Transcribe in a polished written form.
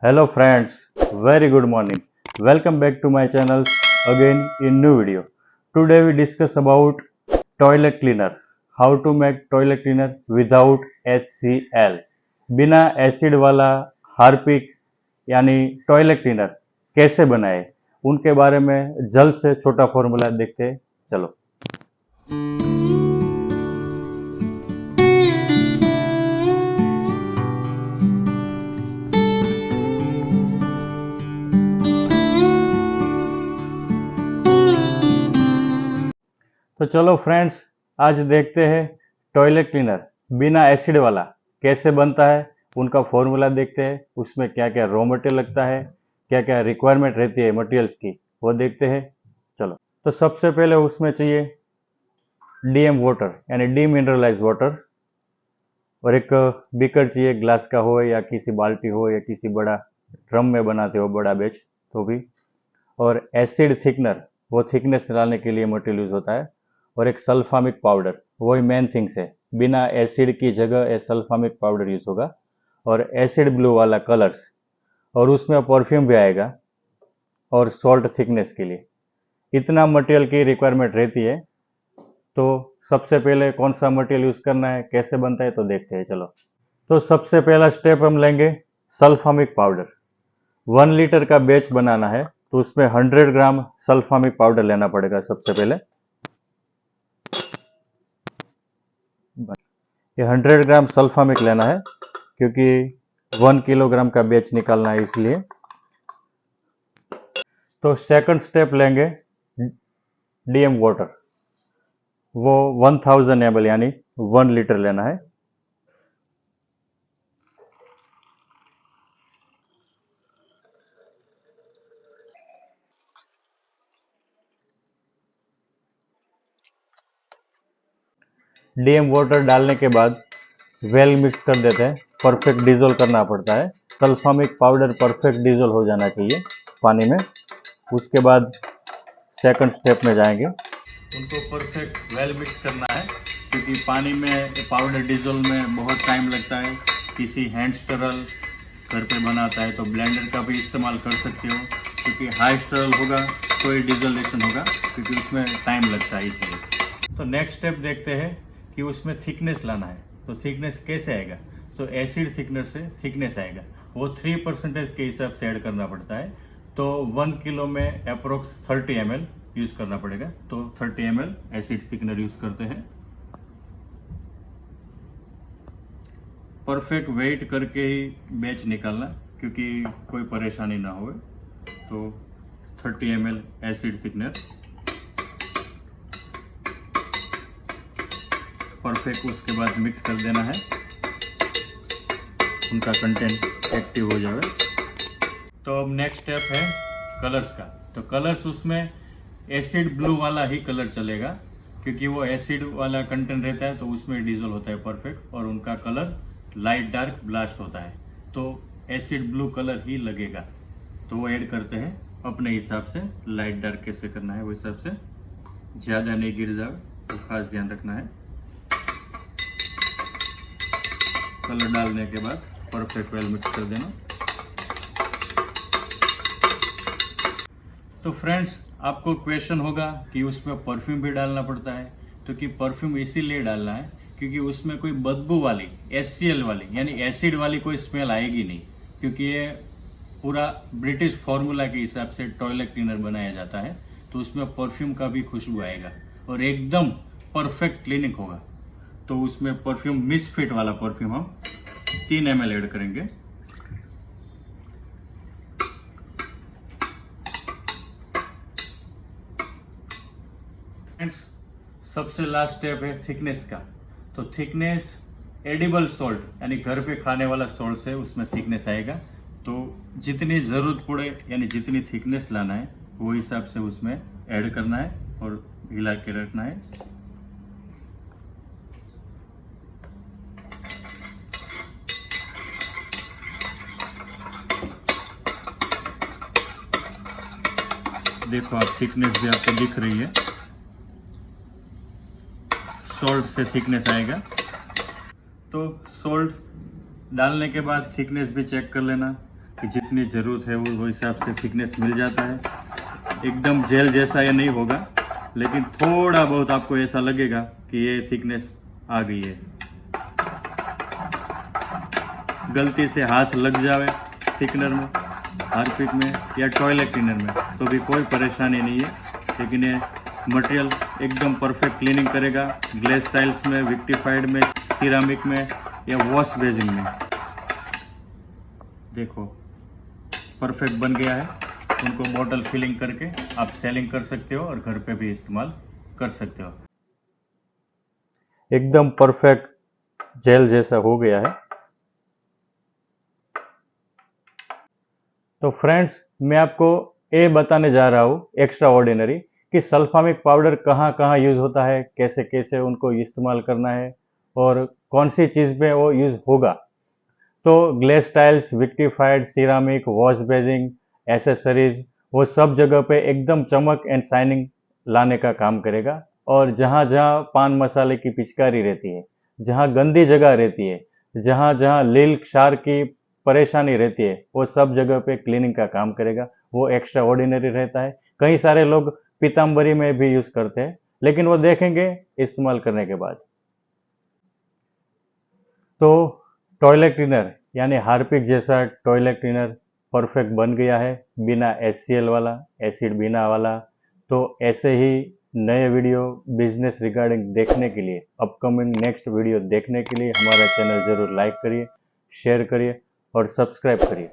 Hello friends, very good morning. Welcome back to my channel again in new video. Today we discuss about toilet cleaner. How to make toilet cleaner without HCl. बिना acid वाला Harpic यानी toilet cleaner कैसे बनाए, उनके बारे में जल्द से छोटा फॉर्मूला देखते हैं। चलो। तो चलो फ्रेंड्स, आज देखते हैं टॉयलेट क्लीनर बिना एसिड वाला कैसे बनता है, उनका फॉर्मूला देखते हैं। उसमें क्या क्या रॉ मटेरियल लगता है, क्या क्या रिक्वायरमेंट रहती है मटेरियल्स की, वो देखते हैं। चलो। तो सबसे पहले उसमें चाहिए डीएम वाटर यानी डीमिनरलाइज वाटर, और एक बीकर चाहिए, ग्लास का हो या किसी बाल्टी हो या किसी बड़ा ड्रम में बनाते हो बड़ा बैच तो भी, और एसिड थिकनर, वो थिकनेस डालने के लिए मटेरियल यूज होता है, और एक सल्फामिक पाउडर, वही मेन थिंग्स है। बिना एसिड की जगह सल्फामिक पाउडर यूज होगा, और एसिड ब्लू वाला कलर्स, और उसमें परफ्यूम भी आएगा, और सॉल्ट थिकनेस के लिए। इतना मटेरियल की रिक्वायरमेंट रहती है। तो सबसे पहले कौन सा मटेरियल यूज करना है, कैसे बनता है, तो देखते हैं। चलो। तो सबसे पहला स्टेप हम लेंगे सल्फामिक पाउडर। 1 लीटर का बैच बनाना है तो उसमें 100 ग्राम सल्फामिक पाउडर लेना पड़ेगा सबसे पहले। ये 100 ग्राम सल्फामिक लेना है क्योंकि 1 किलोग्राम का बैच निकालना है, इसलिए। तो सेकंड स्टेप लेंगे डीएम वाटर, वो 1000 ml यानी 1 लीटर लेना है। डीएम वाटर डालने के बाद वेल मिक्स कर देते हैं। परफेक्ट डिजोल्व करना पड़ता है। सल्फामिक पाउडर परफेक्ट डिजोल्व हो जाना चाहिए पानी में। उसके बाद सेकंड स्टेप में जाएंगे, उनको परफेक्ट वेल मिक्स करना है क्योंकि पानी में पाउडर डिजोल्व में बहुत टाइम लगता है। किसी हैंड स्टरल घर पे बनाता है तो ब्लेंडर का भी इस्तेमाल कर सकते हो, क्योंकि हाई स्टरल होगा तो ही डिजोल्यूशन होगा, क्योंकि उसमें टाइम लगता है इसलिए। तो नेक्स्ट स्टेप देखते हैं कि उसमें थिकनेस लाना है। तो थिकनेस कैसे आएगा, तो एसिड थिकनेस से थिकनेस आएगा, वो 3% के हिसाब से ऐड करना पड़ता है। तो 1 किलो में अप्रोक्स 30 ml यूज करना पड़ेगा। तो 30 ml एसिड थिकनर यूज करते हैं। परफेक्ट वेट करके ही बैच निकालना, क्योंकि कोई परेशानी ना हो। तो 30 ml एसिड थिकनर परफेक्ट, उसके बाद मिक्स कर देना है, उनका कंटेंट एक्टिव हो जाए। तो अब नेक्स्ट स्टेप है कलर्स का। तो कलर्स उसमें एसिड ब्लू वाला ही कलर चलेगा, क्योंकि वो एसिड वाला कंटेंट रहता है तो उसमें डिजोल्व होता है परफेक्ट, और उनका कलर लाइट डार्क ब्लास्ट होता है, तो एसिड ब्लू कलर ही लगेगा। तो वो ऐड करते हैं अपने हिसाब से। लाइट डार्क कैसे करना है वो हिसाब से, ज़्यादा नहीं गिर जाए तो खास ध्यान रखना है। कलर डालने के बाद परफेक्ट वेल मिक्स कर देना। तो फ्रेंड्स, आपको क्वेश्चन होगा कि उसमें परफ्यूम भी डालना पड़ता है। तो कि परफ्यूम इसीलिए डालना है क्योंकि उसमें कोई बदबू वाली HCl वाली यानी एसिड वाली कोई स्मेल आएगी नहीं, क्योंकि ये पूरा ब्रिटिश फार्मूला के हिसाब से टॉयलेट क्लीनर बनाया जाता है। तो उसमें परफ्यूम का भी खुशबू आएगा और एकदम परफेक्ट क्लीनिंग होगा। तो उसमें परफ्यूम मिसफिट वाला परफ्यूम हम 3 ml ऐड करेंगे। सबसे लास्ट स्टेप है थिकनेस का। तो थिकनेस एडिबल सॉल्ट यानी घर पे खाने वाला सॉल्ट से उसमें थिकनेस आएगा। तो जितनी ज़रूरत पड़े यानी जितनी थिकनेस लाना है वो हिसाब से उसमें ऐड करना है और हिला के रखना है। देखो आप, थिकनेस भी आपको दिख रही है, सॉल्ट से थिकनेस आएगा। तो सॉल्ट डालने के बाद थिकनेस भी चेक कर लेना। कि जितनी ज़रूरत है वो हिसाब से थिकनेस मिल जाता है। एकदम जेल जैसा ये नहीं होगा, लेकिन थोड़ा बहुत आपको ऐसा लगेगा कि ये थिकनेस आ गई है। गलती से हाथ लग जावे थिकनर में, हार्पिक में या टॉयलेट क्लीनर में तो भी कोई परेशानी नहीं है, लेकिन ये मटेरियल एकदम परफेक्ट क्लीनिंग करेगा। ग्लेस टाइल्स में, विक्टिफाइड में, सिरामिक में या वॉश बेसिन में। देखो परफेक्ट बन गया है। उनको बॉटल फिलिंग करके आप सेलिंग कर सकते हो और घर पे भी इस्तेमाल कर सकते हो। एकदम परफेक्ट जेल जैसा हो गया है। तो फ्रेंड्स, मैं आपको ये बताने जा रहा हूँ एक्स्ट्रा ऑर्डिनरी कि सल्फामिक पाउडर कहाँ कहाँ यूज़ होता है, कैसे कैसे उनको इस्तेमाल करना है और कौन सी चीज़ में वो यूज़ होगा। तो glaze tiles, vitrified, ceramic, wash basin, accessories, वो सब जगह पे एकदम चमक एंड शाइनिंग लाने का काम करेगा। और जहाँ जहाँ पान मसाले की पिचकारी रहती है, जहाँ गंदी जगह रहती है, जहाँ जहाँ लील क्षार की परेशानी रहती है, वो सब जगह पे क्लीनिंग का काम करेगा। वो एक्स्ट्रा ऑर्डिनरी रहता है। कई सारे लोग पीताम्बरी में भी यूज करते हैं, लेकिन वो देखेंगे इस्तेमाल करने के बाद। तो टॉयलेट क्लीनर यानी हार्पिक जैसा टॉयलेट क्लीनर परफेक्ट बन गया है, बिना HCl वाला, एसिड बिना वाला। तो ऐसे ही नए वीडियो बिजनेस रिगार्डिंग देखने के लिए, अपकमिंग नेक्स्ट वीडियो देखने के लिए हमारा चैनल जरूर लाइक करिए, शेयर करिए और सब्सक्राइब करिए।